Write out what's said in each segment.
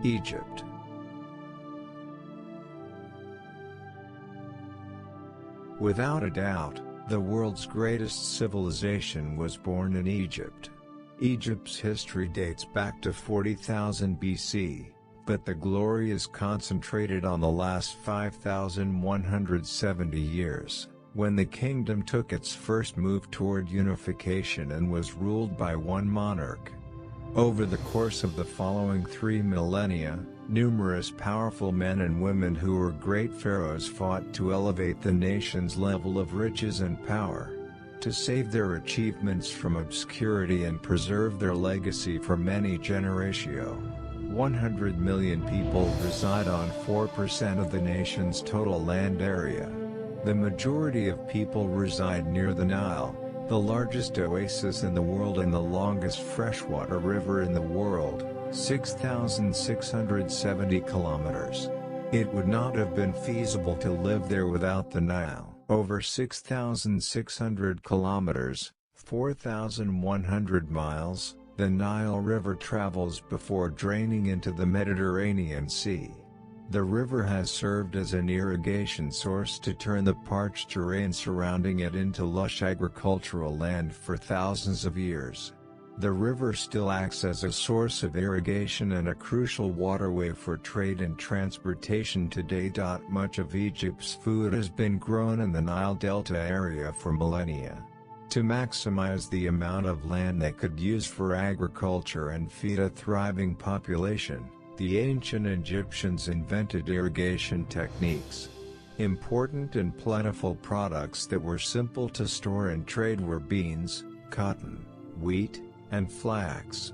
Egypt. Without a doubt, the world's greatest civilization was born in Egypt. Egypt's history dates back to 40,000 BC, but the glory is concentrated on the last 5,170 years, when the kingdom took its first move toward unification and was ruled by one monarch. Over the course of the following 3 millennia, numerous powerful men and women who were great pharaohs fought to elevate the nation's level of riches and power. To save their achievements from obscurity and preserve their legacy for many generations, 100 million people reside on 4% of the nation's total land area. The majority of people reside near the Nile, the largest oasis in the world and the longest freshwater river in the world, 6,670 kilometers. It would not have been feasible to live there without the Nile. Over 6,600 kilometers, 4,100 miles, the Nile River travels before draining into the Mediterranean Sea. The river has served as an irrigation source to turn the parched terrain surrounding it into lush agricultural land for thousands of years. The river still acts as a source of irrigation and a crucial waterway for trade and transportation today. Much of Egypt's food has been grown in the Nile Delta area for millennia. To maximize the amount of land they could use for agriculture and feed a thriving population, the ancient Egyptians invented irrigation techniques. Important and plentiful products that were simple to store and trade were beans, cotton, wheat, and flax.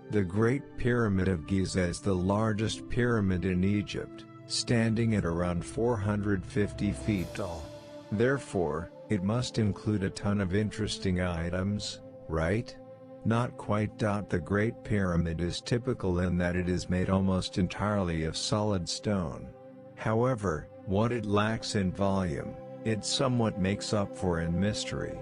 The Great Pyramid of Giza is the largest pyramid in Egypt, standing at around 450 feet tall. Therefore, it must include a ton of interesting items, right? Not quite. The Great Pyramid is typical in that it is made almost entirely of solid stone. However, what it lacks in volume, it somewhat makes up for in mystery.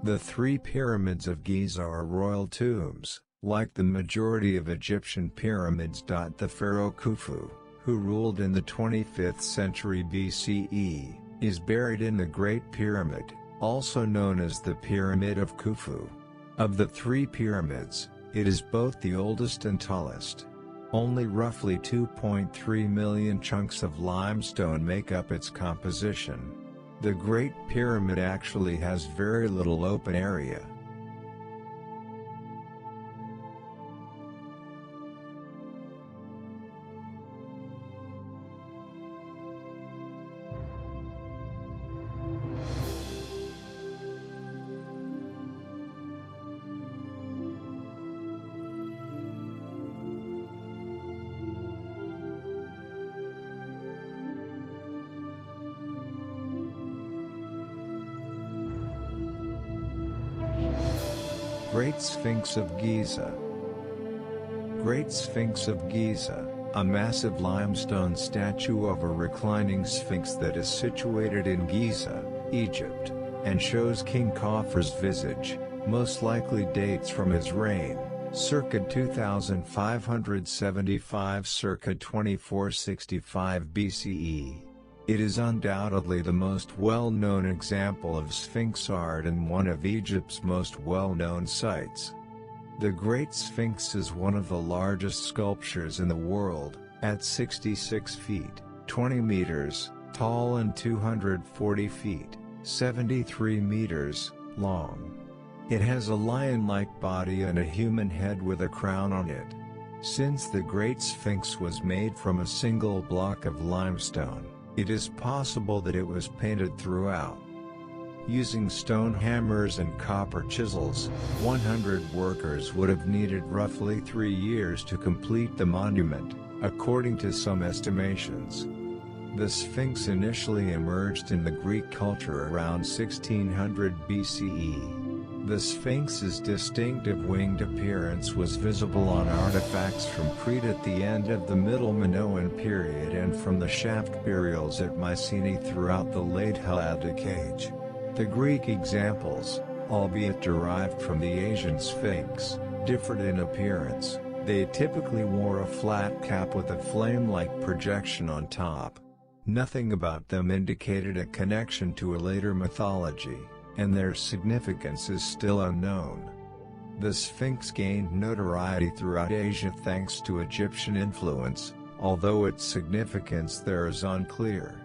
The 3 pyramids of Giza are royal tombs, like the majority of Egyptian pyramids. The pharaoh Khufu, who ruled in the 25th century BCE, is buried in the Great Pyramid, also known as the Pyramid of Khufu. Of the 3 pyramids, it is both the oldest and tallest. Only roughly 2.3 million chunks of limestone make up its composition. The Great Pyramid actually has very little open area. Great Sphinx of Giza. Great Sphinx of Giza, a massive limestone statue of a reclining sphinx that is situated in Giza, Egypt, and shows King Khufu's visage, most likely dates from his reign, circa 2575 circa 2465 BCE. It is undoubtedly the most well-known example of Sphinx art and one of Egypt's most well-known sites. The Great Sphinx is one of the largest sculptures in the world, at 66 feet, 20 meters, tall and 240 feet, 73 meters, long. It has a lion-like body and a human head with a crown on it. Since the Great Sphinx was made from a single block of limestone, it is possible that it was painted throughout. Using stone hammers and copper chisels, 100 workers would have needed roughly 3 years to complete the monument, according to some estimations. The Sphinx initially emerged in the Greek culture around 1600 BCE. The Sphinx's distinctive winged appearance was visible on artifacts from Crete at the end of the Middle Minoan period and from the shaft burials at Mycenae throughout the late Helladic Age. The Greek examples, albeit derived from the Asian Sphinx, differed in appearance, They typically wore a flat cap with a flame-like projection on top. Nothing about them indicated a connection to a later mythology, and their significance is still unknown. The Sphinx gained notoriety throughout Asia thanks to Egyptian influence, although its significance there is unclear.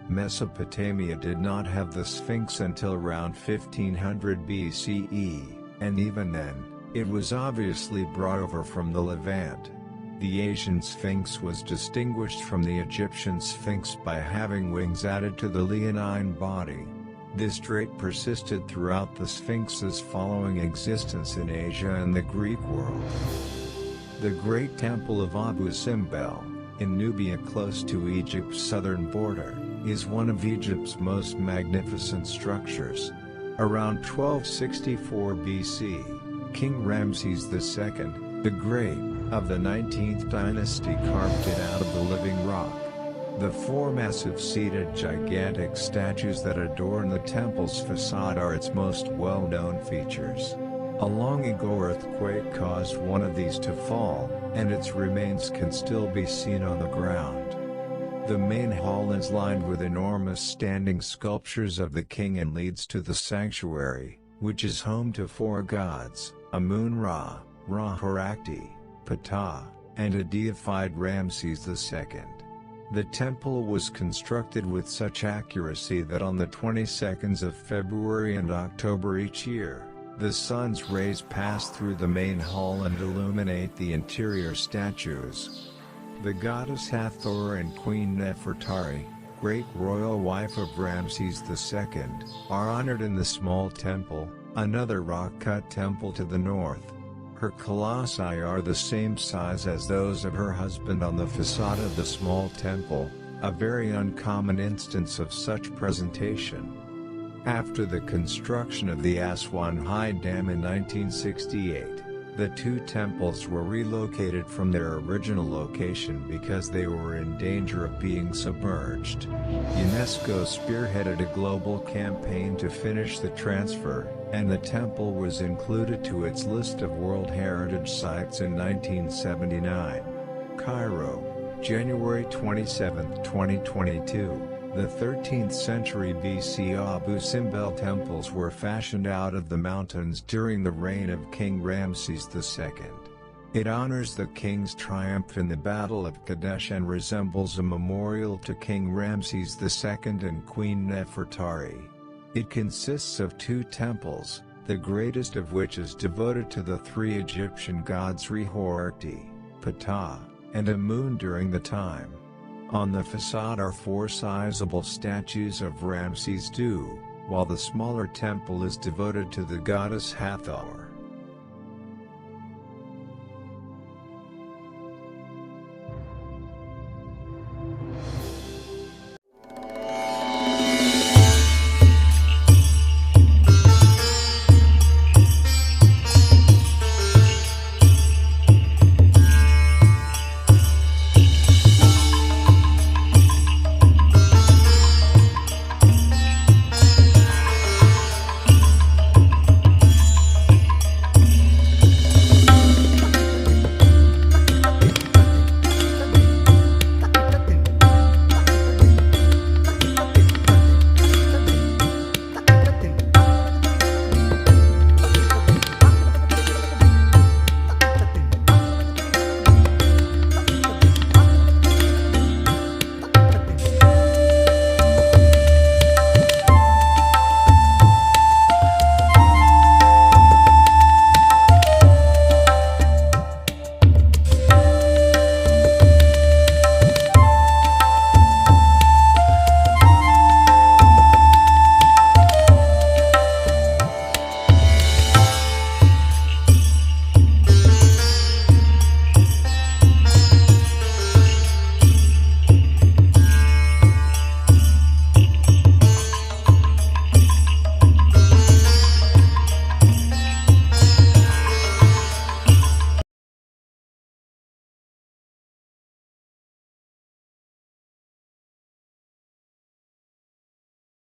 Mesopotamia did not have the Sphinx until around 1500 BCE, and even then, it was obviously brought over from the Levant. The Asian Sphinx was distinguished from the Egyptian Sphinx by having wings added to the leonine body. This trait persisted throughout the Sphinx's following existence in Asia and the Greek world. The Great Temple of Abu Simbel, in Nubia close to Egypt's southern border, is one of Egypt's most magnificent structures. Around 1264 BC, King Ramses II, the Great, of the 19th dynasty carved it out of the living rock. The four massive seated gigantic statues that adorn the temple's facade are its most well-known features. A long-ago earthquake caused one of these to fall, and its remains can still be seen on the ground. The main hall is lined with enormous standing sculptures of the king and leads to the sanctuary, which is home to four gods, Amun-Ra, Ra-Horakhti, Ptah, and a deified Ramses II. The temple was constructed with such accuracy that on the 22nd of February and October each year, the sun's rays pass through the main hall and illuminate the interior statues. The goddess Hathor and Queen Nefertari, great royal wife of Ramses II, are honored in the small temple, another rock-cut temple to the north. Her colossi are the same size as those of her husband on the facade of the small temple, a very uncommon instance of such presentation. After the construction of the Aswan High Dam in 1968, the two temples were relocated from their original location because they were in danger of being submerged. UNESCO spearheaded a global campaign to finish the transfer, and the temple was included to its list of World Heritage Sites in 1979. Cairo, January 27, 2022. The 13th century BC Abu Simbel temples were fashioned out of the mountains during the reign of King Ramses II. It honors the king's triumph in the Battle of Kadesh and resembles a memorial to King Ramses II and Queen Nefertari. It consists of two temples, the greatest of which is devoted to the three Egyptian gods Ra-Horakhti, Ptah, and Amun during the time. On the facade are four sizable statues of Ramses II, while the smaller temple is devoted to the goddess Hathor.